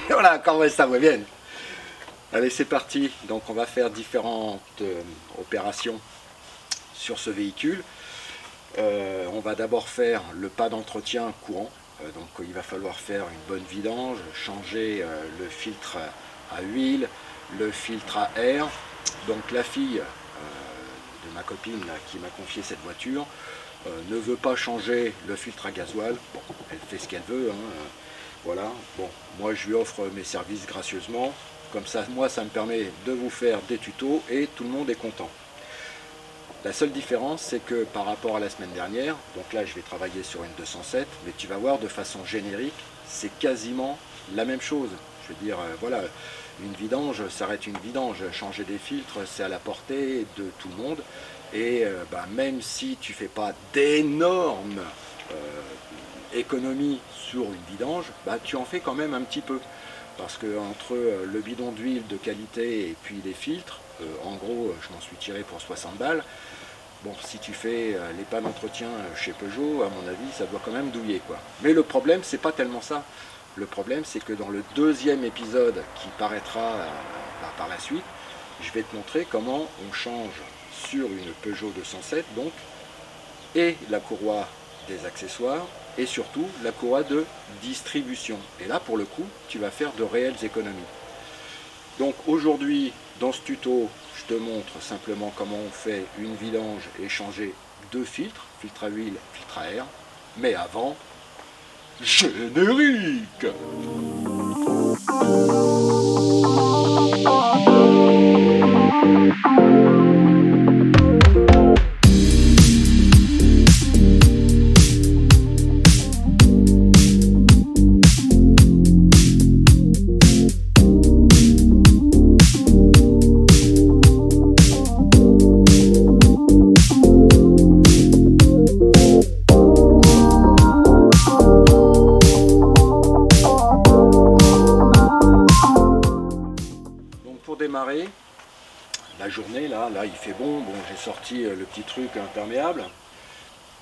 Voilà, comment ça va bien. Allez, c'est parti. Donc on va faire différentes opérations sur ce véhicule. On va d'abord faire le pas d'entretien courant. Donc il va falloir faire une bonne vidange, changer le filtre à huile, le filtre à air. Donc la fille de ma copine là, qui m'a confié cette voiture ne veut pas changer le filtre à gasoil. Bon, elle fait ce qu'elle veut, hein. Voilà. Bon, moi je lui offre mes services gracieusement. Comme ça, moi, ça me permet de vous faire des tutos et tout le monde est content. La seule différence, c'est que par rapport à la semaine dernière, donc là, je vais travailler sur une 207, mais tu vas voir de façon générique, c'est quasiment la même chose. Je veux dire, voilà, une vidange, ça reste une vidange. Changer des filtres, c'est à la portée de tout le monde. Et même si tu fais pas d'énormes économies sur une vidange, tu en fais quand même un petit peu. Parce que entre le bidon d'huile de qualité et puis les filtres, en gros, je m'en suis tiré pour 60 balles. Bon, si tu fais les pas d'entretien chez Peugeot, à mon avis, ça doit quand même douiller, quoi. Mais le problème, c'est pas tellement ça. Le problème, c'est que dans le deuxième épisode qui paraîtra par la suite, je vais te montrer comment on change sur une Peugeot 207, donc, et la courroie des accessoires, et surtout la courroie de distribution. Et là, pour le coup, tu vas faire de réelles économies. Donc aujourd'hui, dans ce tuto, je te montre simplement comment on fait une vidange et changer deux filtres, filtre à huile, filtre à air. Mais avant, générique! Démarrer la journée, là il fait bon, j'ai sorti le petit truc imperméable,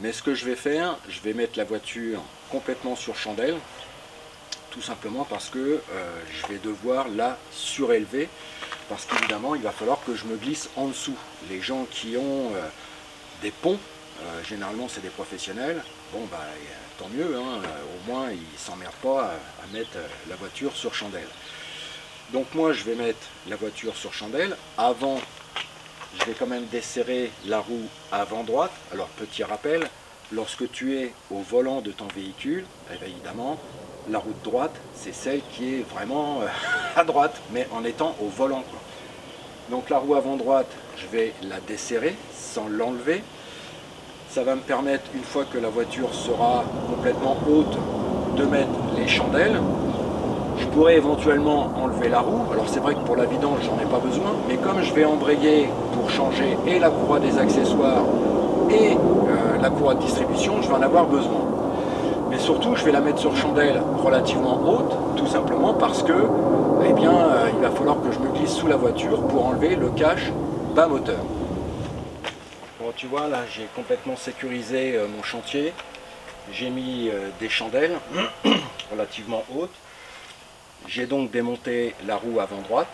mais ce que je vais faire, je vais mettre la voiture complètement sur chandelle, tout simplement parce que je vais devoir la surélever, parce qu'évidemment il va falloir que je me glisse en dessous. Les gens qui ont des ponts, généralement c'est des professionnels, bon tant mieux, hein, au moins ils s'emmerdent pas à mettre la voiture sur chandelle. Donc moi je vais mettre la voiture sur chandelle. Avant, je vais quand même desserrer la roue avant droite. Alors petit rappel, lorsque tu es au volant de ton véhicule, évidemment, la roue de droite, c'est celle qui est vraiment à droite, mais en étant au volant, quoi. Donc la roue avant droite, je vais la desserrer sans l'enlever. Ça va me permettre, une fois que la voiture sera complètement haute, de mettre les chandelles. Je pourrais éventuellement enlever la roue. Alors c'est vrai que pour la vidange j'en ai pas besoin, mais comme je vais embrayer pour changer et la courroie des accessoires et la courroie de distribution, je vais en avoir besoin. Mais surtout je vais la mettre sur chandelle relativement haute, tout simplement parce que il va falloir que je me glisse sous la voiture pour enlever le cache bas moteur. Bon, tu vois là j'ai complètement sécurisé mon chantier. J'ai mis des chandelles relativement hautes. J'ai donc démonté la roue avant droite,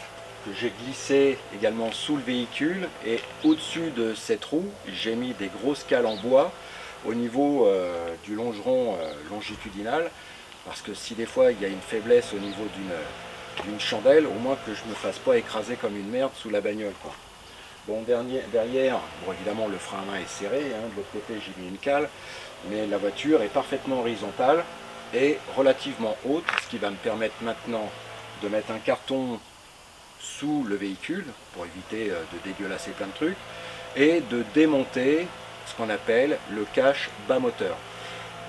que j'ai glissé également sous le véhicule, et au-dessus de cette roue, j'ai mis des grosses cales en bois au niveau du longeron longitudinal, parce que si des fois il y a une faiblesse au niveau d'une chandelle, au moins que je ne me fasse pas écraser comme une merde sous la bagnole, quoi. Bon, derrière, évidemment le frein à main est serré, hein, de l'autre côté j'ai mis une cale, mais la voiture est parfaitement horizontale et relativement haute, ce qui va me permettre maintenant de mettre un carton sous le véhicule pour éviter de dégueulasser plein de trucs et de démonter ce qu'on appelle le cache bas moteur.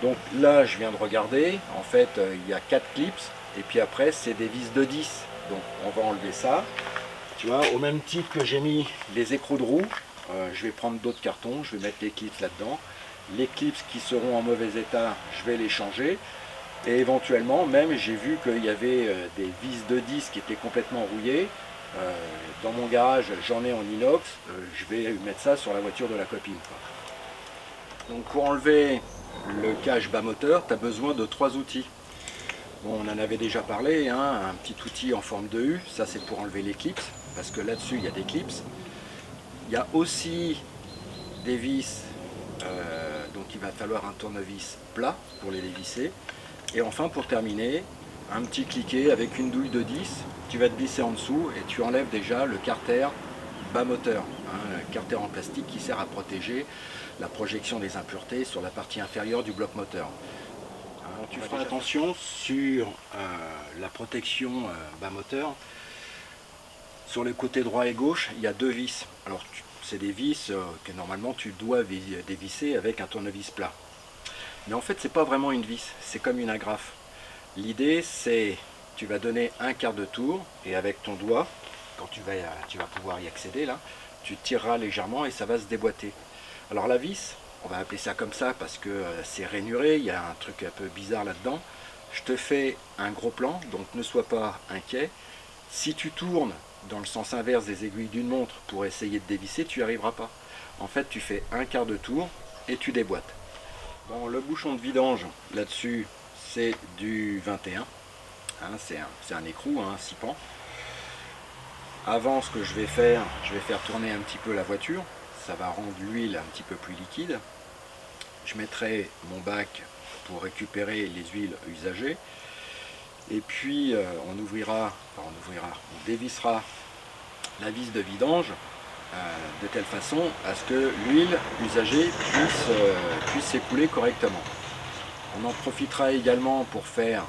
Donc là je viens de regarder, en fait il y a 4 clips et puis après c'est des vis de 10, donc on va enlever ça. Tu vois, au même titre que j'ai mis les écrous de roue, je vais prendre d'autres cartons, je vais mettre les clips là-dedans. Les clips qui seront en mauvais état, je vais les changer. Et éventuellement, même j'ai vu qu'il y avait des vis de 10 qui étaient complètement rouillées. Dans mon garage, j'en ai en inox. Je vais mettre ça sur la voiture de la copine, quoi. Donc pour enlever le cache bas moteur, tu as besoin de 3 outils. Bon, on en avait déjà parlé, hein, un petit outil en forme de U, ça c'est pour enlever les clips, parce que là-dessus il y a des clips. Il y a aussi des vis, donc il va falloir un tournevis plat pour les dévisser. Et enfin pour terminer, un petit cliquet avec une douille de 10, tu vas te glisser en dessous et tu enlèves déjà le carter bas moteur, hein, le carter en plastique qui sert à protéger la projection des impuretés sur la partie inférieure du bloc moteur. Alors, tu feras attention sur la protection bas moteur. Sur le côté droit et gauche, il y a deux vis. Alors c'est des vis que normalement tu dois dévisser avec un tournevis plat. Mais en fait c'est pas vraiment une vis, c'est comme une agrafe. L'idée c'est, tu vas donner un quart de tour et avec ton doigt, quand tu vas pouvoir y accéder là, tu tireras légèrement et ça va se déboîter. Alors la vis, on va appeler ça comme ça parce que c'est rainuré, il y a un truc un peu bizarre là-dedans. Je te fais un gros plan, donc ne sois pas inquiet. Si tu tournes dans le sens inverse des aiguilles d'une montre pour essayer de dévisser, tu n'y arriveras pas. En fait, tu fais un quart de tour et tu déboîtes. Bon, le bouchon de vidange, là-dessus, c'est du 21. Hein, c'est un écrou, hein, 6 pans. Avant, ce que je vais faire tourner un petit peu la voiture. Ça va rendre l'huile un petit peu plus liquide. Je mettrai mon bac pour récupérer les huiles usagées. Et puis on dévissera la vis de vidange de telle façon à ce que l'huile usagée puisse s'écouler correctement. On en profitera également pour faire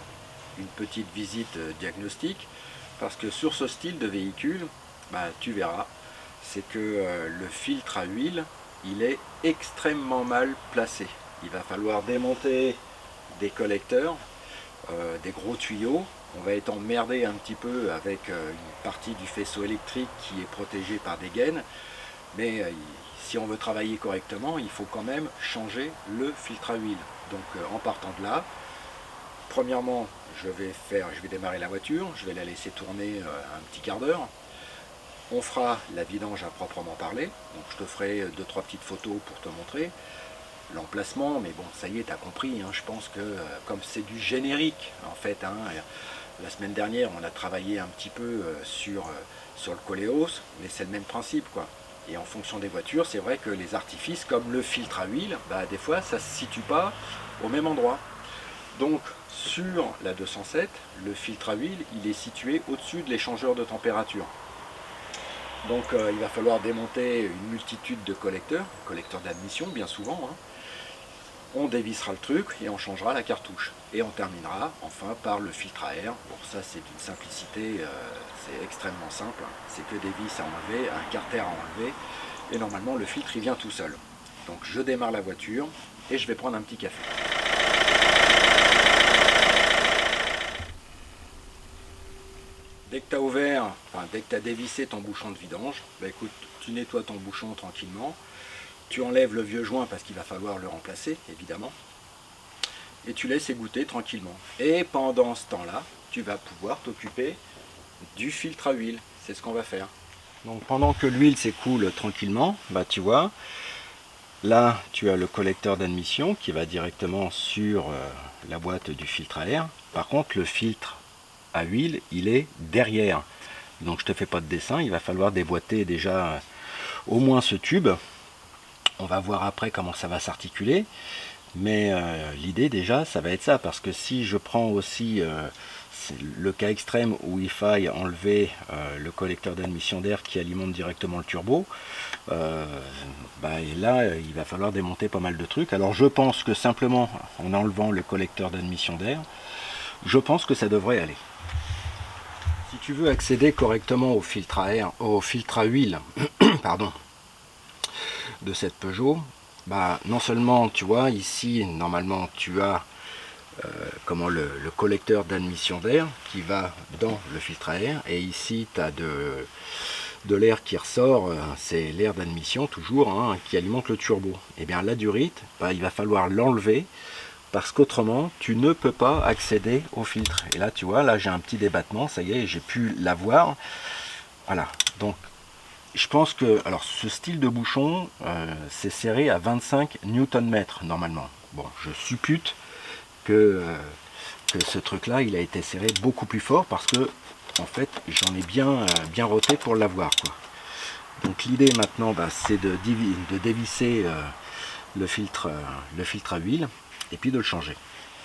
une petite visite diagnostique, parce que sur ce style de véhicule, tu verras, c'est que le filtre à huile, il est extrêmement mal placé. Il va falloir démonter des collecteurs, des gros tuyaux. On va être emmerdé un petit peu avec une partie du faisceau électrique qui est protégée par des gaines, mais si on veut travailler correctement, il faut quand même changer le filtre à huile. Donc en partant de là, premièrement, je vais démarrer la voiture, je vais la laisser tourner un petit quart d'heure. On fera la vidange à proprement parler, donc je te ferai 2-3 petites photos pour te montrer l'emplacement, mais bon, ça y est, tu as compris, hein, je pense que comme c'est du générique, en fait, hein, la semaine dernière, on a travaillé un petit peu sur le Koleos, mais c'est le même principe, quoi. Et en fonction des voitures, c'est vrai que les artifices, comme le filtre à huile, des fois, ça ne se situe pas au même endroit. Donc, sur la 207, le filtre à huile, il est situé au-dessus de l'échangeur de température. Donc, il va falloir démonter une multitude de collecteurs d'admission, bien souvent, hein. On dévissera le truc et on changera la cartouche. Et on terminera enfin par le filtre à air. Bon, ça c'est d'une simplicité, c'est extrêmement simple. C'est que des vis à enlever, un carter à enlever. Et normalement le filtre il vient tout seul. Donc je démarre la voiture et je vais prendre un petit café. Dès que tu as ouvert, dès que tu as dévissé ton bouchon de vidange, écoute, tu nettoies ton bouchon tranquillement. Tu enlèves le vieux joint parce qu'il va falloir le remplacer, évidemment. Et tu laisses égoutter tranquillement. Et pendant ce temps-là, tu vas pouvoir t'occuper du filtre à huile. C'est ce qu'on va faire. Donc pendant que l'huile s'écoule tranquillement, tu vois, là tu as le collecteur d'admission qui va directement sur la boîte du filtre à air. Par contre, le filtre à huile, il est derrière. Donc je te fais pas de dessin, il va falloir déboîter déjà au moins ce tube. On va voir après comment ça va s'articuler, mais l'idée déjà ça va être ça, parce que si je prends aussi le cas extrême où il faille enlever le collecteur d'admission d'air qui alimente directement le turbo, et là il va falloir démonter pas mal de trucs. Alors je pense que simplement en enlevant le collecteur d'admission d'air, je pense que ça devrait aller. Si tu veux accéder correctement au filtre à air, au filtre à huile, pardon, de cette Peugeot, non seulement tu vois ici normalement tu as le collecteur d'admission d'air qui va dans le filtre à air, et ici tu as de l'air qui ressort, c'est l'air d'admission toujours, hein, qui alimente le turbo. Et bien la durite, il va falloir l'enlever parce qu'autrement tu ne peux pas accéder au filtre. Et là tu vois, là j'ai un petit débattement, ça y est, j'ai pu l'avoir. Voilà, donc je pense que, alors ce style de bouchon, c'est serré à 25 Nm normalement. Bon, je suppute que que ce truc-là, il a été serré beaucoup plus fort parce que, en fait, j'en ai bien roté pour l'avoir, quoi. Donc l'idée maintenant, bah, c'est de dévisser le filtre à huile et puis de le changer.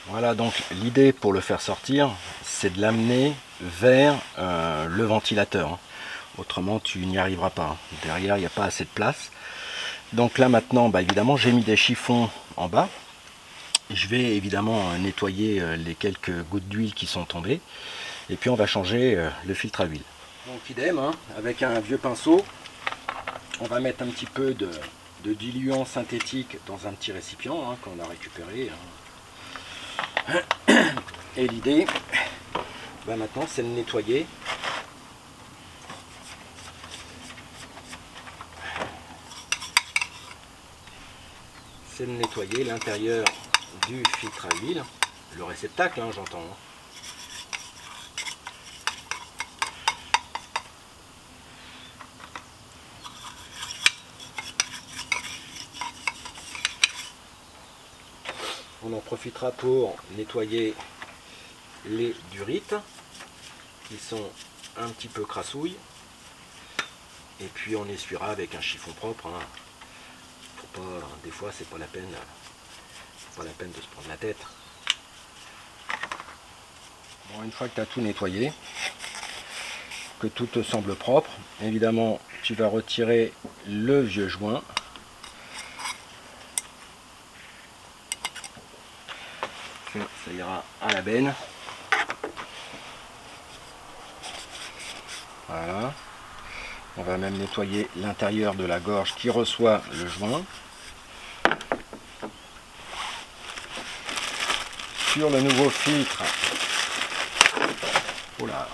Voilà, donc l'idée pour le faire sortir, c'est de l'amener vers le ventilateur, hein. Autrement, tu n'y arriveras pas, hein. Derrière, il n'y a pas assez de place. Donc là maintenant, bah, évidemment, j'ai mis des chiffons en bas. Je vais évidemment nettoyer les quelques gouttes d'huile qui sont tombées. Et puis on va changer le filtre à huile. Donc idem, hein, avec un vieux pinceau, on va mettre un petit peu de diluant synthétique dans un petit récipient, hein, qu'on a récupéré, hein. Et l'idée, bah maintenant, c'est de nettoyer. C'est de nettoyer l'intérieur du filtre à huile, le réceptacle, hein, j'entends, hein. On en profitera pour nettoyer les durites qui sont un petit peu crassouilles. Et puis on essuiera avec un chiffon propre, hein. Faut pas, des fois c'est pas la peine de se prendre la tête. Bon, une fois que tu as tout nettoyé, que tout te semble propre, évidemment tu vas retirer le vieux joint. Ça ira à la benne. Voilà. On va même nettoyer l'intérieur de la gorge qui reçoit le joint. Sur le nouveau filtre. Voilà.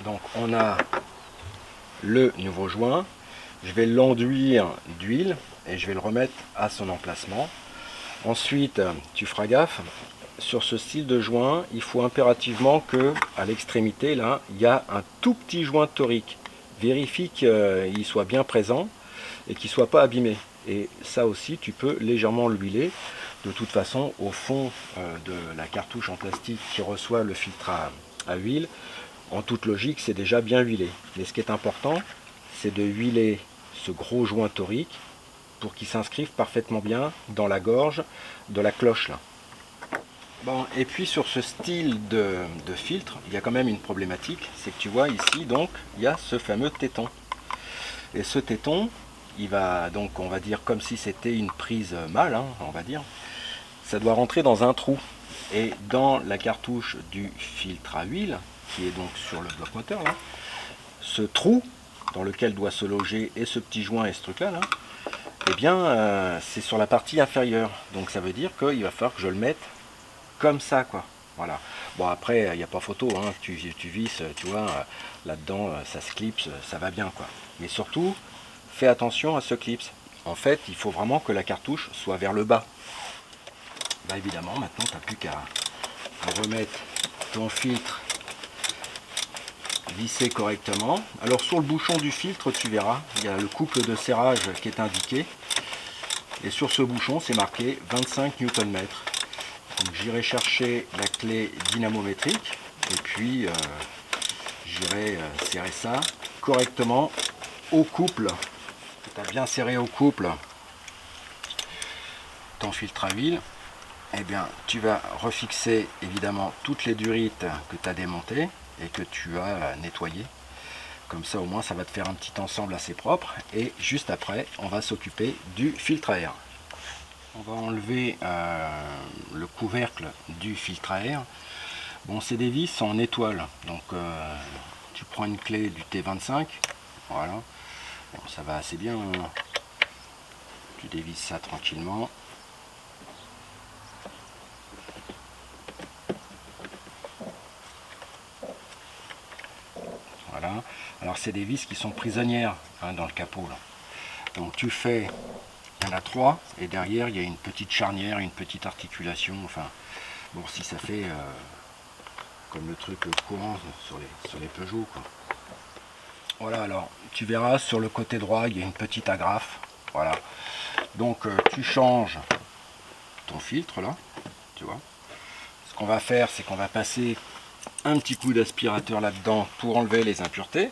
Donc on a le nouveau joint. Je vais l'enduire d'huile et je vais le remettre à son emplacement. Ensuite, tu feras gaffe. Sur ce style de joint, il faut impérativement que à l'extrémité, là, il y a un tout petit joint torique. Vérifie qu'il soit bien présent et qu'il ne soit pas abîmé. Et ça aussi, tu peux légèrement l'huiler. De toute façon, au fond de la cartouche en plastique qui reçoit le filtre à huile, en toute logique, c'est déjà bien huilé. Mais ce qui est important, c'est de huiler ce gros joint torique pour qu'il s'inscrive parfaitement bien dans la gorge de la cloche là. Bon, et puis sur ce style de filtre, il y a quand même une problématique, c'est que tu vois ici, donc, il y a ce fameux téton. Et ce téton, il va donc, on va dire, comme si c'était une prise mâle, hein, on va dire, ça doit rentrer dans un trou. Et dans la cartouche du filtre à huile, qui est donc sur le bloc moteur, là, ce trou dans lequel doit se loger et ce petit joint et ce truc là, eh bien c'est sur la partie inférieure. Donc ça veut dire qu'il va falloir que je le mette comme ça, quoi. Voilà. Bon, après, il n'y a pas photo, hein. Tu visses, tu vois, là-dedans, ça se clipse, ça va bien, quoi. Mais surtout, fais attention à ce clips. En fait, il faut vraiment que la cartouche soit vers le bas. Bah évidemment, maintenant, tu n'as plus qu'à remettre ton filtre vissé correctement. Alors sur le bouchon du filtre, tu verras, il y a le couple de serrage qui est indiqué. Et sur ce bouchon, c'est marqué 25 Nm. Donc j'irai chercher la clé dynamométrique et puis j'irai serrer ça correctement au couple. Tu as bien serré au couple ton filtre à huile. Eh bien, tu vas refixer évidemment toutes les durites que tu as démontées et que tu as nettoyées. Comme ça, au moins, ça va te faire un petit ensemble assez propre. Et juste après, on va s'occuper du filtre à air. On va enlever le couvercle du filtre à air. Bon, c'est des vis en étoile. Donc, tu prends une clé du T25. Voilà. Bon, ça va assez bien. Tu dévisses ça tranquillement. Voilà. Alors c'est des vis qui sont prisonnières, hein, dans le capot là. Donc tu fais, il y en a 3 et derrière il y a une petite charnière, une petite articulation. Enfin bon, si ça fait comme le truc courant sur les Peugeot, quoi. Voilà, alors tu verras sur le côté droit il y a une petite agrafe. Voilà. Donc tu changes ton filtre là, tu vois. Ce qu'on va faire, c'est qu'on va passer un petit coup d'aspirateur là-dedans pour enlever les impuretés.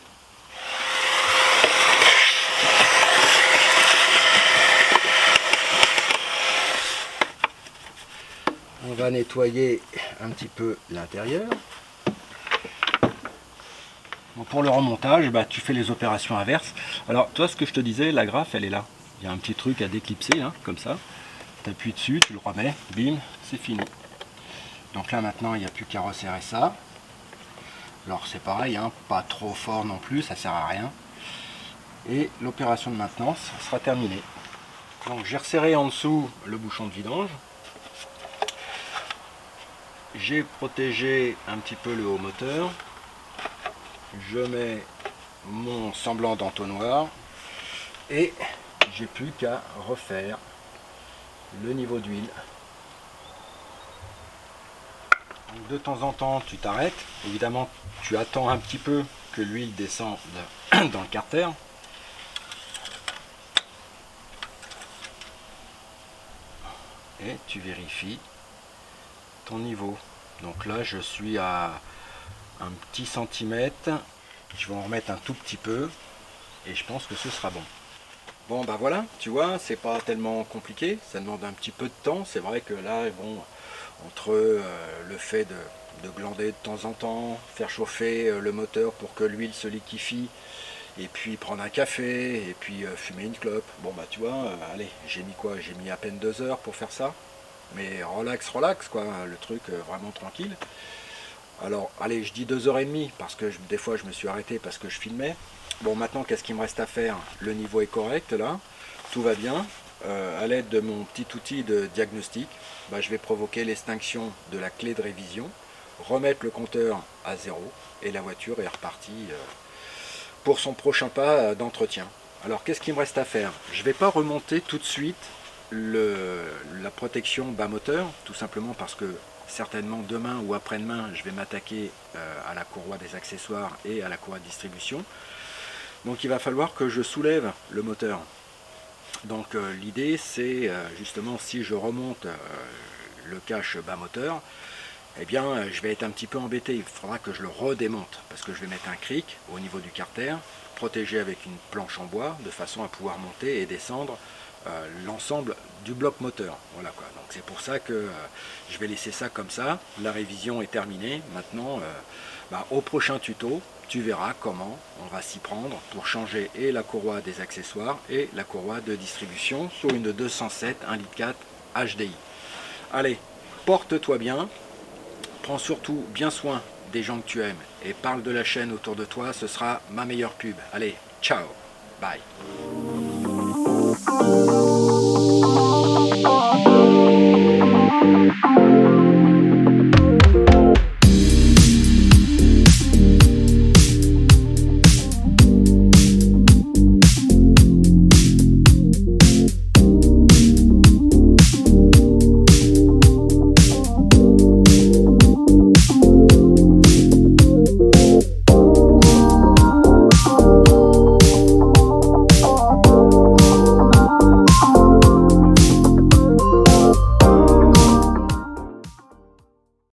On va nettoyer un petit peu l'intérieur. Bon, pour le remontage, bah, tu fais les opérations inverses. Alors toi, ce que je te disais, la grappe elle est là. Il y a un petit truc à déclipser, hein, comme ça. Tu appuies dessus, tu le remets, bim, c'est fini. Donc là maintenant, il n'y a plus qu'à resserrer ça. Alors c'est pareil, hein, pas trop fort non plus, ça sert à rien. Et l'opération de maintenance sera terminée. Donc j'ai resserré en dessous le bouchon de vidange. J'ai protégé un petit peu le haut moteur. Je mets mon semblant d'entonnoir et j'ai plus qu'à refaire le niveau d'huile. De temps en temps tu t'arrêtes, évidemment tu attends un petit peu que l'huile descende dans le carter. Et tu vérifies ton niveau. Donc là je suis à un petit centimètre, je vais en remettre un tout petit peu et je pense que ce sera bon. Bon bah voilà, tu vois, c'est pas tellement compliqué, ça demande un petit peu de temps. C'est vrai que là, bon, entre le fait de glander de temps en temps, faire chauffer le moteur pour que l'huile se liquéfie, et puis prendre un café, et puis fumer une clope. Bon bah tu vois, allez, j'ai mis quoi? J'ai mis à peine 2 heures pour faire ça. Mais relax, relax quoi, le truc vraiment tranquille. Alors, allez, je dis 2h30 parce que des fois je me suis arrêté parce que je filmais. Bon, maintenant, qu'est-ce qu'il me reste à faire? Le niveau est correct là, tout va bien. À l'aide de mon petit outil de diagnostic, bah, je vais provoquer l'extinction de la clé de révision, remettre le compteur à 0 et la voiture est repartie pour son prochain pas d'entretien. Alors, qu'est-ce qu'il me reste à faire? Je ne vais pas remonter tout de suite la protection bas moteur, tout simplement parce que certainement demain ou après-demain je vais m'attaquer à la courroie des accessoires et à la courroie de distribution. Donc il va falloir que je soulève le moteur. Donc l'idée c'est justement, si je remonte le cache bas moteur, eh bien je vais être un petit peu embêté. Il faudra que je le redémonte parce que je vais mettre un cric au niveau du carter, protégé avec une planche en bois, de façon à pouvoir monter et descendre l'ensemble du bloc moteur. Voilà quoi. Donc c'est pour ça que je vais laisser ça comme ça. La révision est terminée. Maintenant, au prochain tuto, tu verras comment on va s'y prendre pour changer et la courroie des accessoires et la courroie de distribution sur une 207 1,4 litre HDI. Allez, porte-toi bien. Prends surtout bien soin des gens que tu aimes et parle de la chaîne autour de toi. Ce sera ma meilleure pub. Allez, ciao, bye.